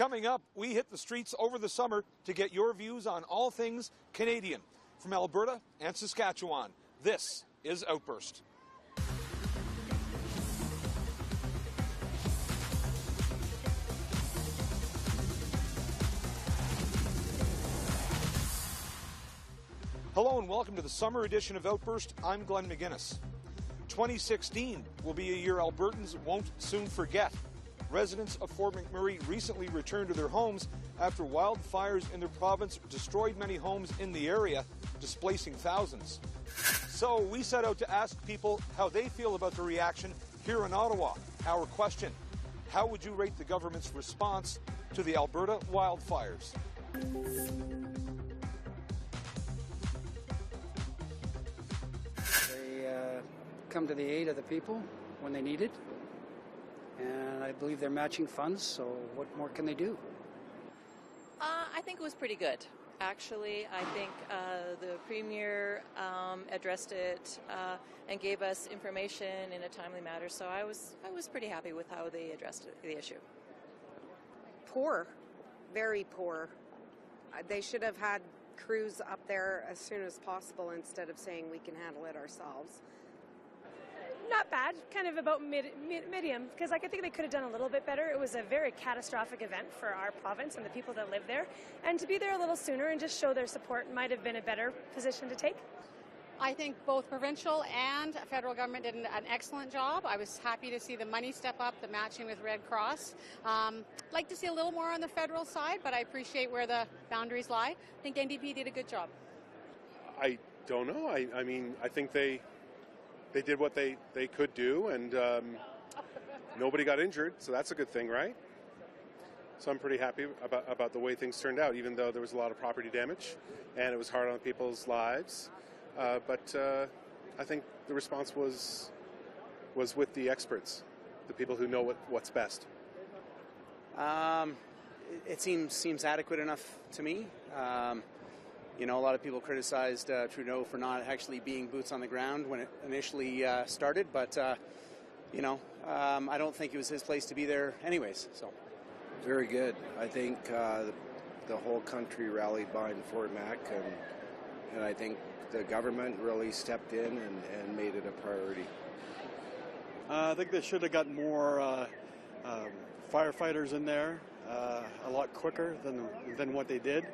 Coming up, we hit the streets over the summer to get your views on all things Canadian. From Alberta and Saskatchewan, this is Outburst. Hello and welcome to the summer edition of Outburst. I'm Glenn McGuinness. 2016 will be a year Albertans won't soon forget. Residents of Fort McMurray recently returned to their homes after wildfires in their province destroyed many homes in the area, displacing thousands. So we set out to ask people how they feel about the reaction here in Ottawa. Our question: how would you rate the government's response to the Alberta wildfires? They come to the aid of the people when they need it. And I believe they're matching funds, so what more can they do? I think it was pretty good. Actually, I think the Premier addressed it and gave us information in a timely manner, so I was pretty happy with how they addressed the issue. Poor, very poor. They should have had crews up there as soon as possible instead of saying we can handle it ourselves. Not bad, kind of about medium, because I think they could have done a little bit better. It was a very catastrophic event for our province and the people that live there, and to be there a little sooner and just show their support might have been a better position to take. I think both provincial and federal government did an excellent job. I was happy to see the money step up, the matching with Red Cross. Like to see a little more on the federal side, but I appreciate where the boundaries lie. I think NDP did a good job. I don't know. I mean, I think they did what they could do, and nobody got injured, so that's a good thing, right? So I'm pretty happy about the way things turned out, even though there was a lot of property damage, and it was hard on people's lives. But I think the response was with the experts, the people who know what's best. It seems adequate enough to me. You know, a lot of people criticized Trudeau for not actually being boots on the ground when it initially started, but, you know, I don't think it was his place to be there anyways. So, very good. I think the whole country rallied behind Fort Mac, and I think the government really stepped in and made it a priority. I think they should have got more firefighters in there a lot quicker than what they did.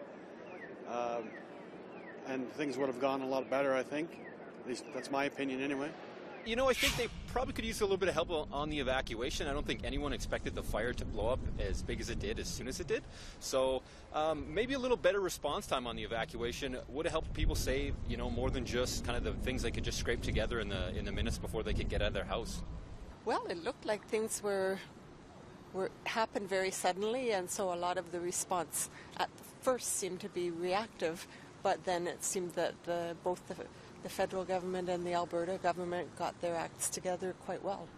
And things would have gone a lot better, I think. At least that's my opinion anyway. You know, I think they probably could use a little bit of help on the evacuation. I don't think anyone expected the fire to blow up as big as it did, as soon as it did. So maybe a little better response time on the evacuation would have helped people save, you know, more than just kind of the things they could just scrape together in the minutes before they could get out of their house. Well, it looked like things happened very suddenly, and so a lot of the response at first seemed to be reactive. But then it seemed that both the federal government and the Alberta government got their acts together quite well.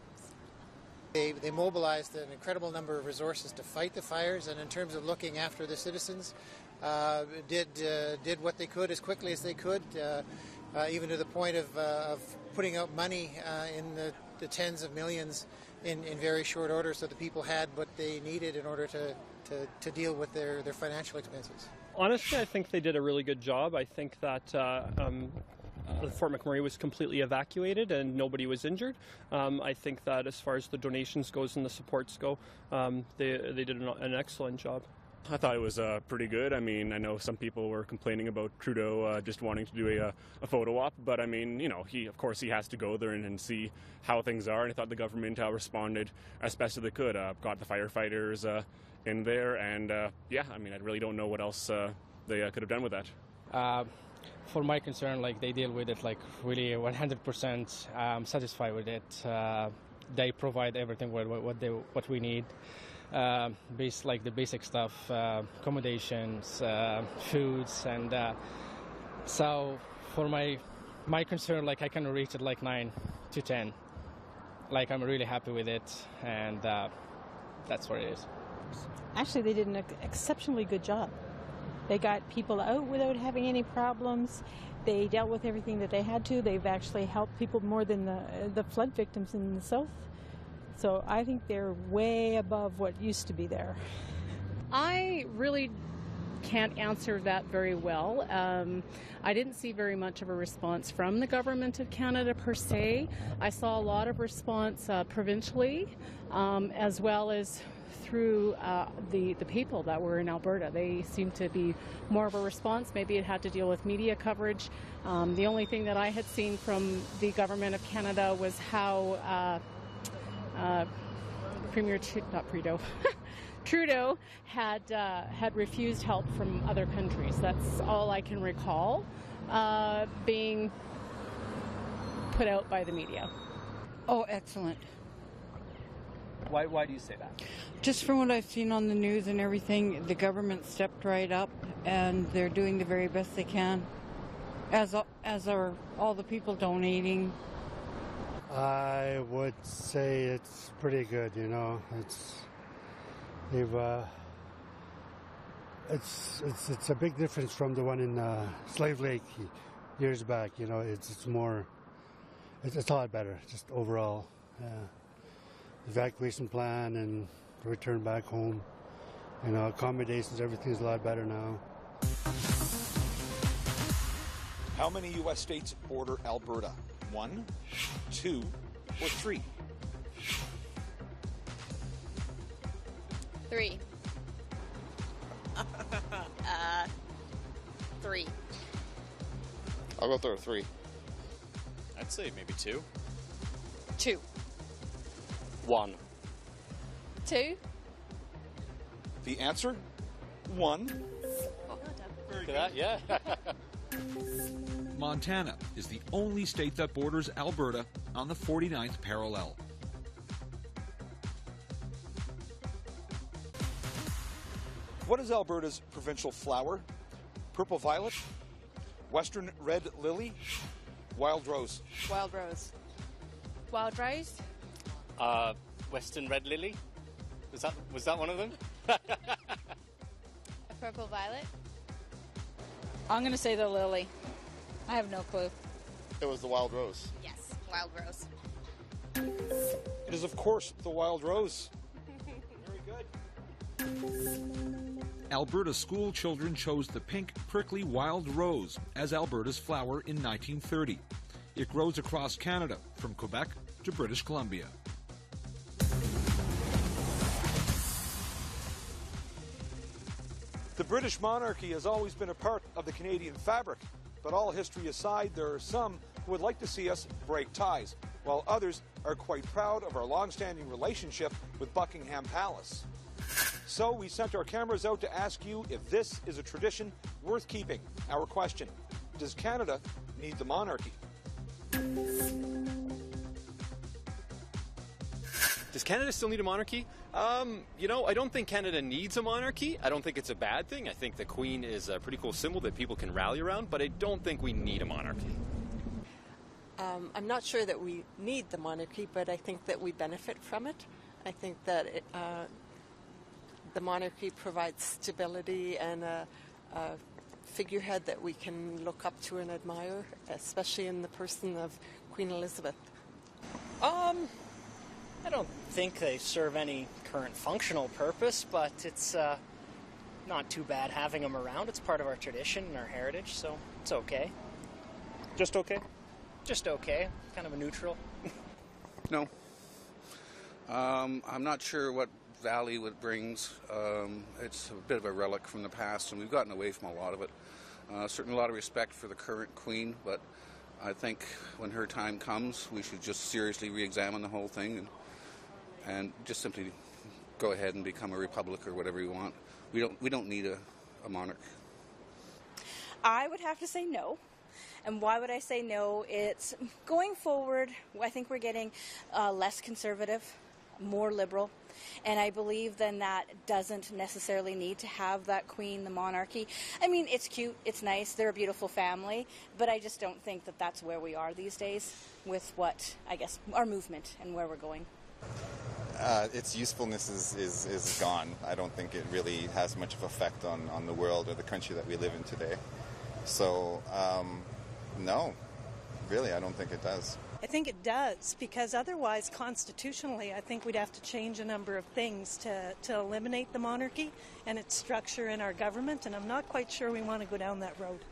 They mobilized an incredible number of resources to fight the fires, and in terms of looking after the citizens, did what they could as quickly as they could, even to the point of putting out money in the tens of millions in very short order, so the people had what they needed in order to deal with their financial expenses. Honestly, I think they did a really good job. I think that Fort McMurray was completely evacuated and nobody was injured. I think that as far as the donations goes and the supports go, they did an excellent job. I thought it was pretty good. I mean, I know some people were complaining about Trudeau just wanting to do a photo op, but I mean, you know, of course he has to go there and see how things are, and I thought the government responded as best as they could. Got the firefighters in there, and yeah, I mean, I really don't know what else they could have done with that. For my concern, like, they deal with it like really 100% satisfied with it. They provide everything what we need. Like the basic stuff, accommodations, foods, and so for my concern, like, I can rate it like 9 to 10. Like, I'm really happy with it, and that's what it is. Actually, they did an exceptionally good job. They got people out without having any problems. They dealt with everything that they had to. They've actually helped people more than the flood victims in the south. So I think they're way above what used to be there. I really can't answer that very well. I didn't see very much of a response from the Government of Canada per se. I saw a lot of response provincially, as well as through the people that were in Alberta. They seemed to be more of a response. Maybe it had to deal with media coverage. The only thing that I had seen from the Government of Canada was how Trudeau had refused help from other countries. That's all I can recall being put out by the media. Oh, excellent. Why do you say that? Just from what I've seen on the news and everything, the government stepped right up and they're doing the very best they can, as are all the people donating. I would say it's pretty good, you know. It's a big difference from the one in Slave Lake years back. You know, it's a lot better, just overall. Evacuation plan and return back home. You know, accommodations, everything's a lot better now. How many U.S. states border Alberta? 1, 2, or 3? 3. 3. I'll go through 3. I'd say maybe 2. 2. 1. 2. The answer? 1. Look at that, yeah. Montana is the only state that borders Alberta on the 49th parallel. What is Alberta's provincial flower? Purple violet, western red lily, wild rose. Wild rose. Wild rose? Western red lily? Was that one of them? A purple violet? I'm going to say the lily. I have no clue. It was the wild rose. Yes, wild rose. It is, of course, the wild rose. Very good. Alberta school children chose the pink, prickly wild rose as Alberta's flower in 1930. It grows across Canada, from Quebec to British Columbia. The British monarchy has always been a part of the Canadian fabric, but all history aside, there are some who would like to see us break ties, while others are quite proud of our long-standing relationship with Buckingham Palace. So we sent our cameras out to ask you if this is a tradition worth keeping. Our question: does Canada need the monarchy? Does Canada still need a monarchy? I don't think Canada needs a monarchy. I don't think it's a bad thing. I think the Queen is a pretty cool symbol that people can rally around, but I don't think we need a monarchy. I'm not sure that we need the monarchy, but I think that we benefit from it. I think that the monarchy provides stability and a figurehead that we can look up to and admire, especially in the person of Queen Elizabeth. I don't think they serve any current functional purpose, but it's not too bad having them around. It's part of our tradition and our heritage, so it's okay. Just okay? Just okay. Kind of a neutral. No. I'm not sure what value it brings. It's a bit of a relic from the past, and we've gotten away from a lot of it. Certainly a lot of respect for the current Queen, but I think when her time comes, we should just seriously re-examine the whole thing and just simply go ahead and become a republic or whatever we want. We don't need a monarch. I would have to say no. And why would I say no? It's going forward, I think we're getting less conservative, more liberal. And I believe then that doesn't necessarily need to have that queen, the monarchy. I mean, it's cute, it's nice, they're a beautiful family, but I just don't think that that's where we are these days with what, I guess, our movement and where we're going. Its usefulness is gone. I don't think it really has much of an effect on the world or the country that we live in today. So, no, really, I don't think it does. I think it does, because otherwise, constitutionally, I think we'd have to change a number of things to eliminate the monarchy and its structure in our government, and I'm not quite sure we want to go down that road.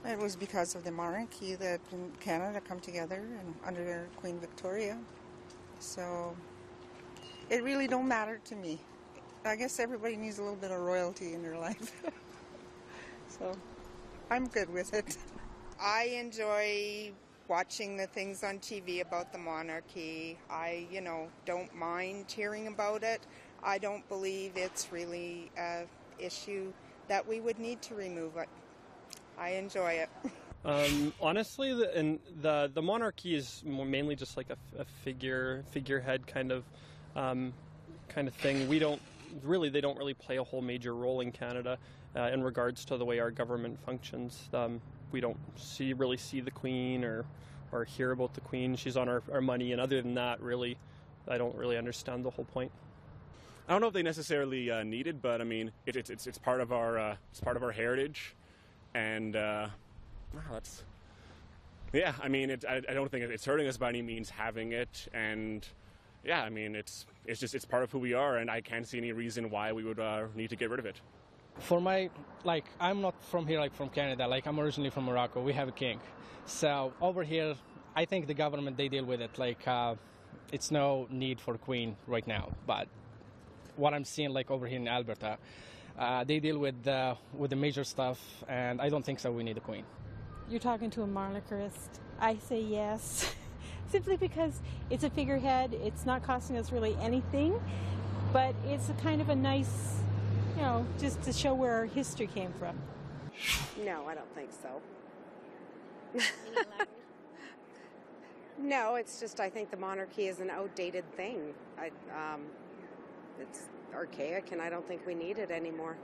It was because of the monarchy that Canada come together and under Queen Victoria. So it really don't matter to me. I guess everybody needs a little bit of royalty in their life. So I'm good with it. I enjoy watching the things on TV about the monarchy. I, don't mind hearing about it. I don't believe it's really an issue that we would need to remove it. I enjoy it. Honestly, the monarchy is mainly just like a figurehead kind of thing. They don't really play a whole major role in Canada in regards to the way our government functions. We don't really see the Queen or hear about the Queen. She's on our money, and other than that, really, I don't really understand the whole point. I don't know if they necessarily need it, but I mean, it's part of our heritage, and I don't think it's hurting us by any means having it, and yeah, I mean, it's part of who we are, and I can't see any reason why we would need to get rid of it. For I'm not from here, from Canada. I'm originally from Morocco. We have a king. So over here, I think the government, they deal with it. It's no need for queen right now. But what I'm seeing, over here in Alberta, they deal with the major stuff, and I don't think so we need a queen. You're talking to a monarchist. I say yes. Simply because it's a figurehead. It's not costing us really anything, but it's a kind of a nice, just to show where our history came from. No, I don't think so. No, it's just I think the monarchy is an outdated thing. It's archaic, and I don't think we need it anymore.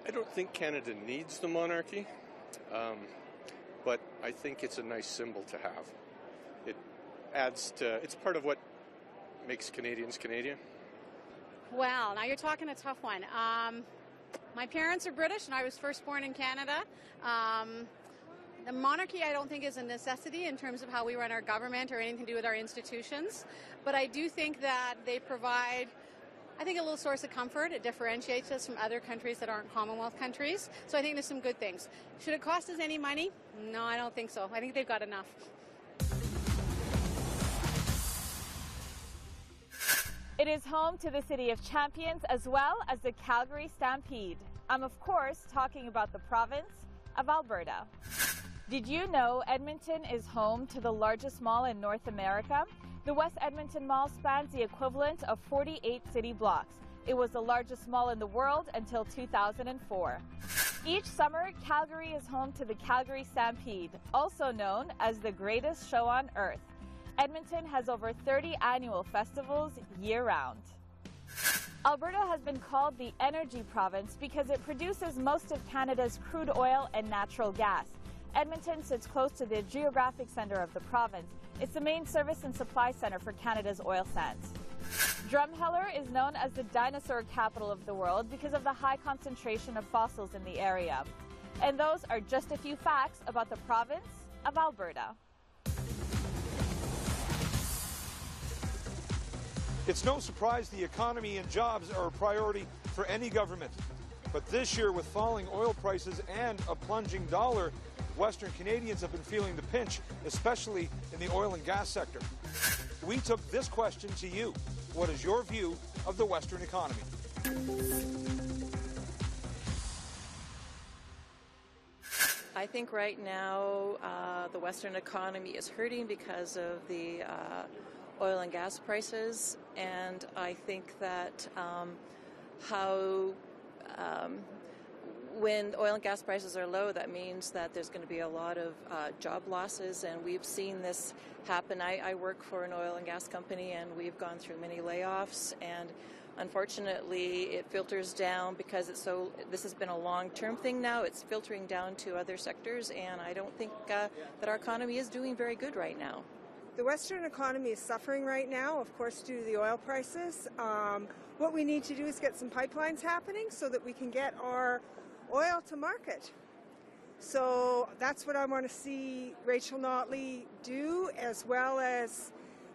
I don't think Canada needs the monarchy, but I think it's a nice symbol to have. It adds to, it's part of what makes Canadians Canadian. Well, now you're talking a tough one. My parents are British, and I was first born in Canada. The monarchy, I don't think, is a necessity in terms of how we run our government or anything to do with our institutions. But I do think that they provide, a little source of comfort. It differentiates us from other countries that aren't Commonwealth countries. So I think there's some good things. Should it cost us any money? No, I don't think so. I think they've got enough. It is home to the City of Champions as well as the Calgary Stampede. I'm, of course, talking about the province of Alberta. Did you know Edmonton is home to the largest mall in North America? The West Edmonton Mall spans the equivalent of 48 city blocks. It was the largest mall in the world until 2004. Each summer, Calgary is home to the Calgary Stampede, also known as the greatest show on earth. Edmonton has over 30 annual festivals year-round. Alberta has been called the energy province because it produces most of Canada's crude oil and natural gas. Edmonton sits close to the geographic center of the province. It's the main service and supply center for Canada's oil sands. Drumheller is known as the dinosaur capital of the world because of the high concentration of fossils in the area. And those are just a few facts about the province of Alberta. It's no surprise the economy and jobs are a priority for any government. But this year, with falling oil prices and a plunging dollar, Western Canadians have been feeling the pinch, especially in the oil and gas sector. We took this question to you. What is your view of the Western economy? I think right now the Western economy is hurting because of the oil and gas prices, and I think that when oil and gas prices are low, that means that there's going to be a lot of job losses, and we've seen this happen. I work for an oil and gas company, and we've gone through many layoffs, and unfortunately it filters down because this has been a long-term thing now. It's filtering down to other sectors, and I don't think that our economy is doing very good right now. The Western economy is suffering right now, of course, due to the oil prices. What we need to do is get some pipelines happening so that we can get our oil to market. So that's what I want to see Rachel Notley do, as well as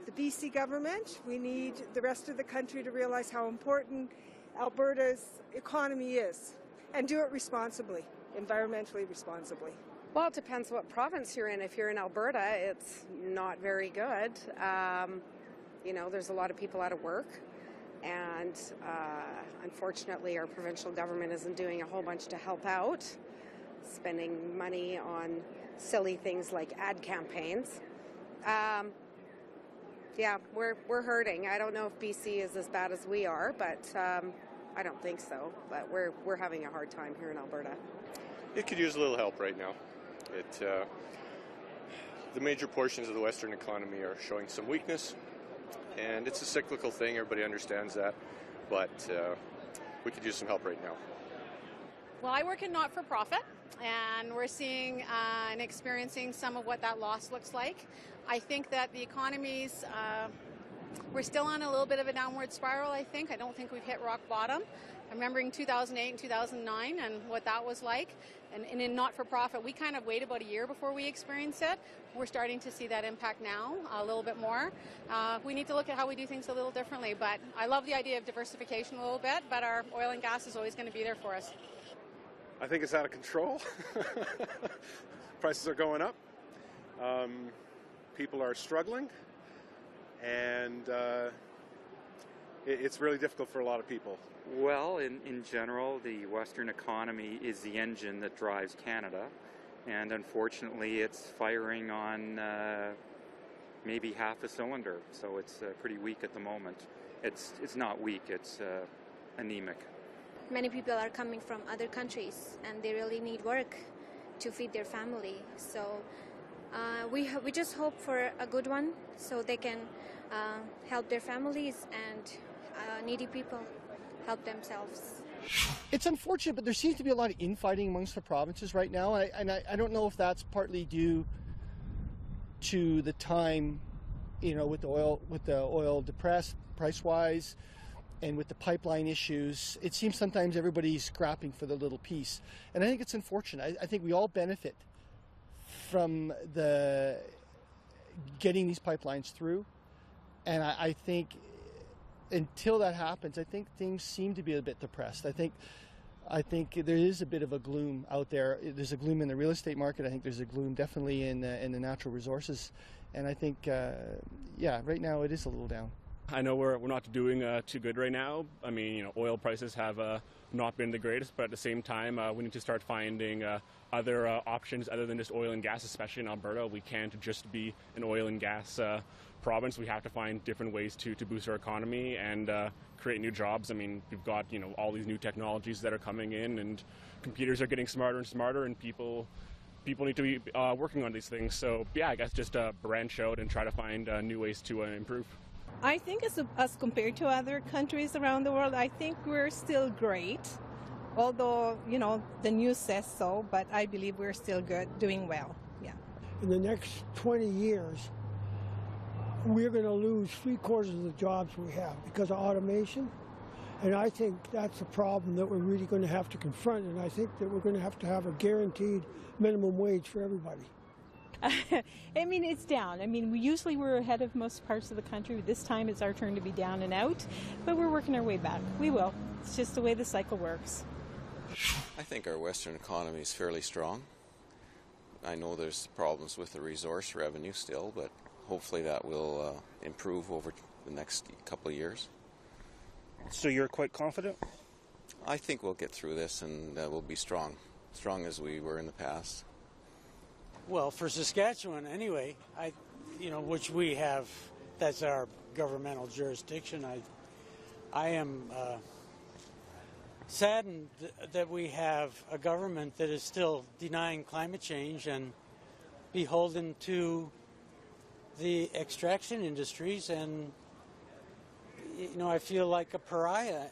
the BC government. We need the rest of the country to realize how important Alberta's economy is, and do it responsibly, environmentally responsibly. Well, it depends what province you're in. If you're in Alberta, it's not very good. There's a lot of people out of work, and unfortunately our provincial government isn't doing a whole bunch to help out, spending money on silly things like ad campaigns. We're hurting. I don't know if BC is as bad as we are, but I don't think so. But we're having a hard time here in Alberta. It could use a little help right now. The major portions of the Western economy are showing some weakness, and it's a cyclical thing. Everybody understands that, but we could use some help right now. Well, I work in not-for-profit, and we're seeing and experiencing some of what that loss looks like. I think that the economy's, we're still on a little bit of a downward spiral, I think. I don't think we've hit rock bottom. I'm remembering 2008 and 2009 and what that was like. And in not-for-profit, we kind of wait about a year before we experience it. We're starting to see that impact now a little bit more. We need to look at how we do things a little differently. But I love the idea of diversification a little bit, but our oil and gas is always going to be there for us. I think it's out of control. Prices are going up. People are struggling. And it's really difficult for a lot of people. Well, in general, the Western economy is the engine that drives Canada, and unfortunately it's firing on maybe half a cylinder, so it's pretty weak at the moment. It's not weak, it's anemic. Many people are coming from other countries, and they really need work to feed their family, so we just hope for a good one so they can help their families, and needy people help themselves. It's unfortunate, but there seems to be a lot of infighting amongst the provinces right now, and I don't know if that's partly due to the time, with the oil depressed price-wise, and with the pipeline issues. It seems sometimes everybody's scrapping for the little piece, and I think it's unfortunate. I think we all benefit from getting these pipelines through, and I think until that happens, I think things seem to be a bit depressed. I think there is a bit of a gloom out there. There's a gloom in the real estate market. I think there's a gloom definitely in the natural resources, and I think right now it is a little down. I know we're not doing too good right now. I mean, oil prices have not been the greatest, but at the same time, we need to start finding other options other than just oil and gas, especially in Alberta. We can't just be an oil and gas province. We have to find different ways to boost our economy and create new jobs. I mean, we've got all these new technologies that are coming in, and computers are getting smarter and smarter, and people need to be working on these things. So yeah, I guess just branch out and try to find new ways to improve. I think as compared to other countries around the world, I think we're still great. Although, the news says so, but I believe we're still good, doing well. Yeah. In the next 20 years, we're going to lose 3/4 of the jobs we have because of automation. And I think that's a problem that we're really going to have to confront. And I think that we're going to have a guaranteed minimum wage for everybody. I mean, it's down. I mean, we're ahead of most parts of the country. This time it's our turn to be down and out, but we're working our way back. We will. It's just the way the cycle works. I think our Western economy is fairly strong. I know there's problems with the resource revenue still, but hopefully that will improve over the next couple of years. So you're quite confident? I think we'll get through this and we'll be strong as we were in the past. Well, for Saskatchewan anyway, which we have, that's our governmental jurisdiction. I am saddened that we have a government that is still denying climate change and beholden to the extraction industries, and I feel like a pariah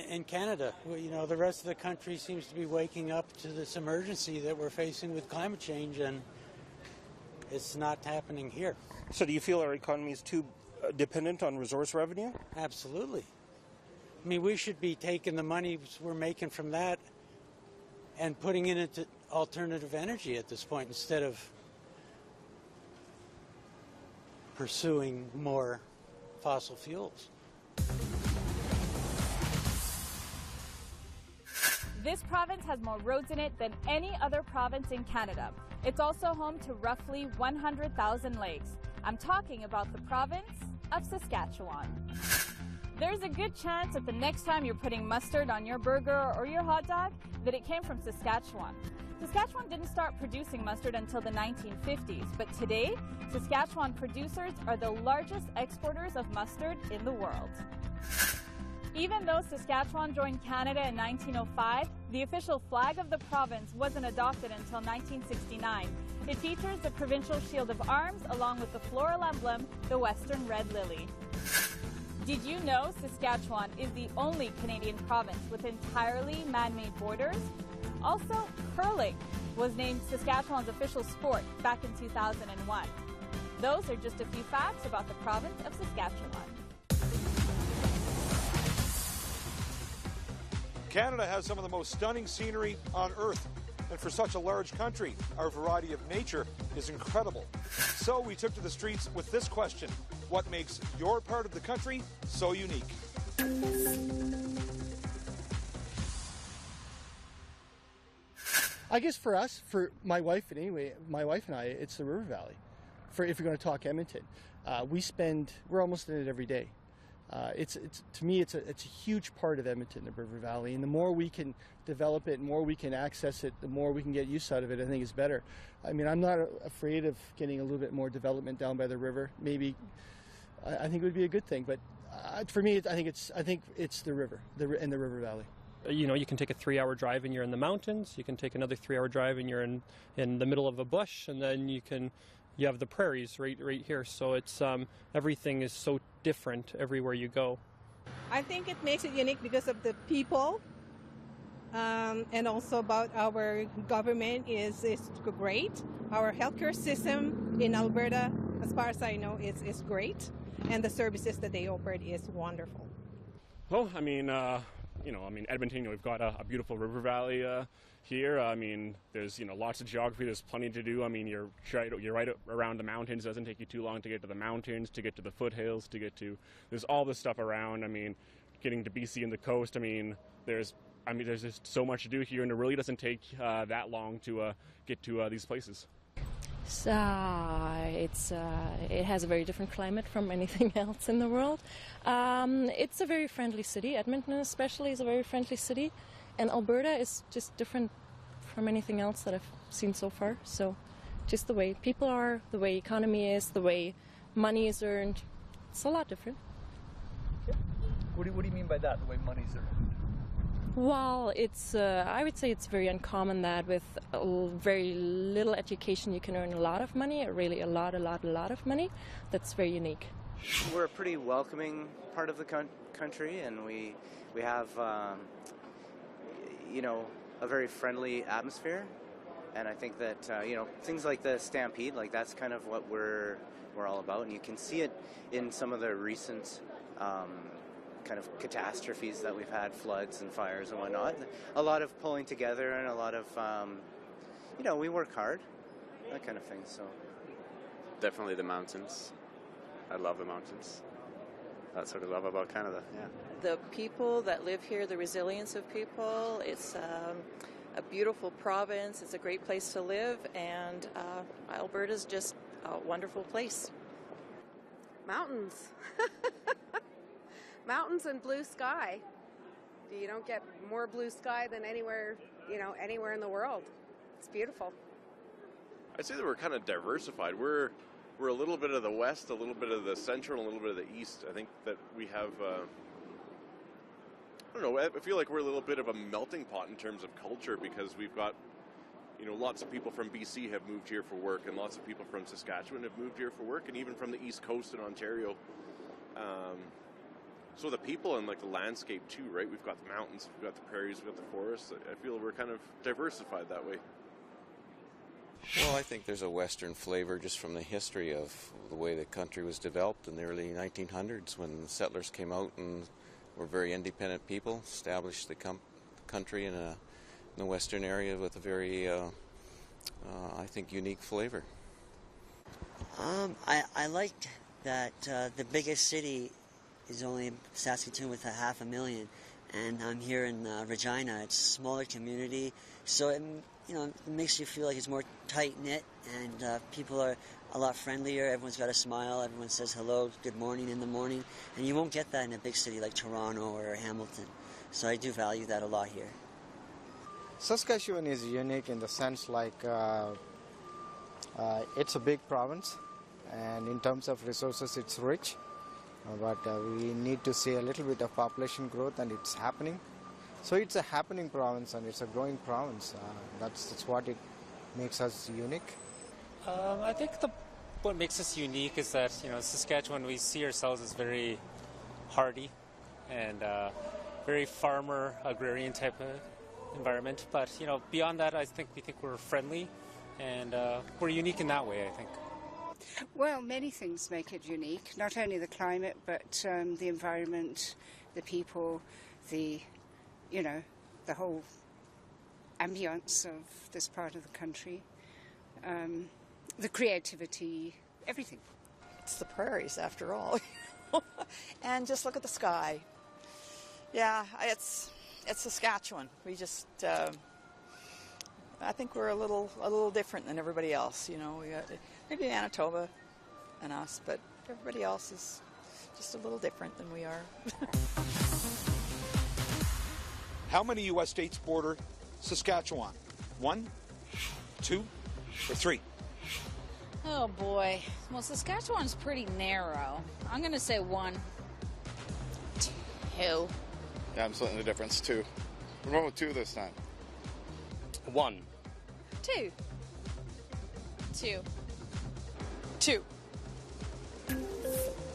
in Canada. The rest of the country seems to be waking up to this emergency that we're facing with climate change, and it's not happening here. So do you feel our economy is too dependent on resource revenue? Absolutely. I mean, we should be taking the money we're making from that and putting in it alternative energy at this point instead of pursuing more fossil fuels. This province has more roads in it than any other province in Canada. It's also home to roughly 100,000 lakes. I'm talking about the province of Saskatchewan. There's a good chance that the next time you're putting mustard on your burger or your hot dog that it came from Saskatchewan. Saskatchewan didn't start producing mustard until the 1950s, but today, Saskatchewan producers are the largest exporters of mustard in the world. Even though Saskatchewan joined Canada in 1905, the official flag of the province wasn't adopted until 1969. It features the provincial shield of arms along with the floral emblem, the Western red lily. Did you know Saskatchewan is the only Canadian province with entirely man-made borders? Also, curling was named Saskatchewan's official sport back in 2001. Those are just a few facts about the province of Saskatchewan. Canada has some of the most stunning scenery on Earth, and for such a large country, our variety of nature is incredible. So we took to the streets with this question: what makes your part of the country so unique? I guess for us, for my wife and I, it's the River Valley. If you're going to talk Edmonton, we're almost in it every day. To me, it's a huge part of Edmonton, the River Valley, and the more we can develop it, the more we can access it, the more we can get use out of it, I think is better. I mean, I'm not afraid of getting a little bit more development down by the river. Maybe I think it would be a good thing, but for me, I think it's the river, and the River Valley. You know, you can take a 3-hour drive and you're in the mountains. You can take another 3-hour drive and you're in the middle of a bush, and then you have the prairies right here. So it's everything is so different everywhere you go. I think it makes it unique because of the people, and also about our government is great. Our healthcare system in Alberta, as far as I know, is great, and the services that they offer is wonderful. Well, I mean, Edmonton, we've got a beautiful river valley here. I mean, there's lots of geography. There's plenty to do. I mean, you're right around the mountains. It doesn't take you too long to get to the mountains, to get to the foothills, there's all this stuff around. I mean, getting to BC and the coast. I mean, there's just so much to do here, and it really doesn't take that long to get to these places. It has a very different climate from anything else in the world. It's a very friendly city. Edmonton especially is a very friendly city. And Alberta is just different from anything else that I've seen so far. So just the way people are, the way economy is, the way money is earned, it's a lot different. Okay. What do you mean by that, the way money is earned? Well, I would say it's very uncommon that with very little education you can earn a lot of money, really a lot of money. That's very unique. We're a pretty welcoming part of the country, and we have a very friendly atmosphere. And I think that things like the Stampede, like that's kind of what we're all about, and you can see it in some of the recent kind of catastrophes that we've had, floods and fires and whatnot. A lot of pulling together and a lot of, we work hard, that kind of thing. So definitely the mountains. I love the mountains. That's what I love about Canada, yeah. The people that live here, the resilience of people, it's a beautiful province, it's a great place to live, and Alberta's just a wonderful place. Mountains. Mountains and blue sky. You don't get more blue sky than anywhere in the world. It's beautiful. I'd say that we're kind of diversified. We're a little bit of the west, a little bit of the central, and a little bit of the east. I think that we have, I feel like we're a little bit of a melting pot in terms of culture, because we've got, lots of people from BC have moved here for work, and lots of people from Saskatchewan have moved here for work, and even from the East Coast in Ontario. So the people and the landscape too, right? We've got the mountains, we've got the prairies, we've got the forests. I feel we're kind of diversified that way. Well, I think there's a Western flavor just from the history of the way the country was developed in the early 1900s, when the settlers came out and were very independent people, established the country in a the western area with a very, I think, unique flavor. I liked that the biggest city is only Saskatoon with 500,000, and I'm here in Regina. It's a smaller community, so it makes you feel like it's more tight-knit, and people are a lot friendlier. Everyone's got a smile. Everyone says hello, good morning in the morning, and you won't get that in a big city like Toronto or Hamilton. So I do value that a lot here. Saskatchewan is unique in the sense like it's a big province, and in terms of resources it's rich, but we need to see a little bit of population growth, and it's happening. So it's a happening province, and it's a growing province. That's what it makes us unique. I think what makes us unique is that, Saskatchewan, we see ourselves as very hardy and very farmer, agrarian type of environment. But, beyond that, we think we're friendly, and we're unique in that way, I think. Well, many things make it unique, not only the climate, but the environment, the people, the whole ambience of this part of the country, the creativity, everything. It's the prairies, after all. And just look at the sky. Yeah, it's Saskatchewan. We just, I think we're a little different than everybody else. We got maybe Manitoba and us, but everybody else is just a little different than we are. How many U.S. states border Saskatchewan? 1, 2, or 3? Oh boy. Well, Saskatchewan's pretty narrow. I'm going to say 1. 2. Yeah, I'm splitting the difference. 2. We're going with 2 this time. 1. 2. 2. 2.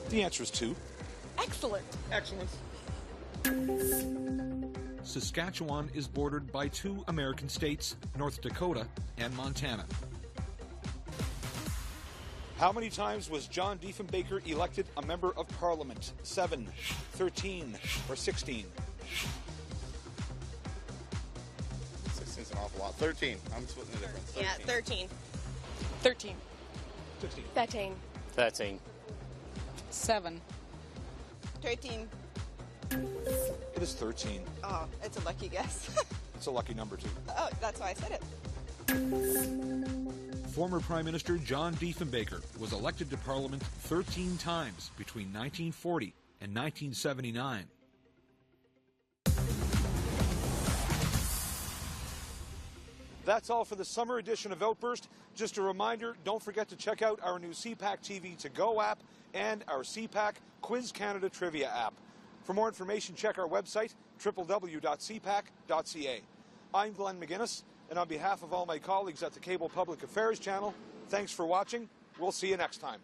The answer is 2. Excellent. Excellent. Saskatchewan is bordered by 2 American states, North Dakota and Montana. How many times was John Diefenbaker elected a member of Parliament? 7, 13, or 16? 16's an awful lot. 13. I'm splitting the difference. 13. Yeah, 13. 13. 16. 13. 13. 7. 13. It is 13. Oh, it's a lucky guess. It's a lucky number, too. Oh, that's why I said it. Former Prime Minister John Diefenbaker was elected to Parliament 13 times between 1940 and 1979. That's all for the summer edition of Outburst. Just a reminder, don't forget to check out our new CPAC TV To Go app and our CPAC Quiz Canada Trivia app. For more information, check our website, www.cpac.ca. I'm Glenn McGuinness, and on behalf of all my colleagues at the Cable Public Affairs Channel, thanks for watching. We'll see you next time.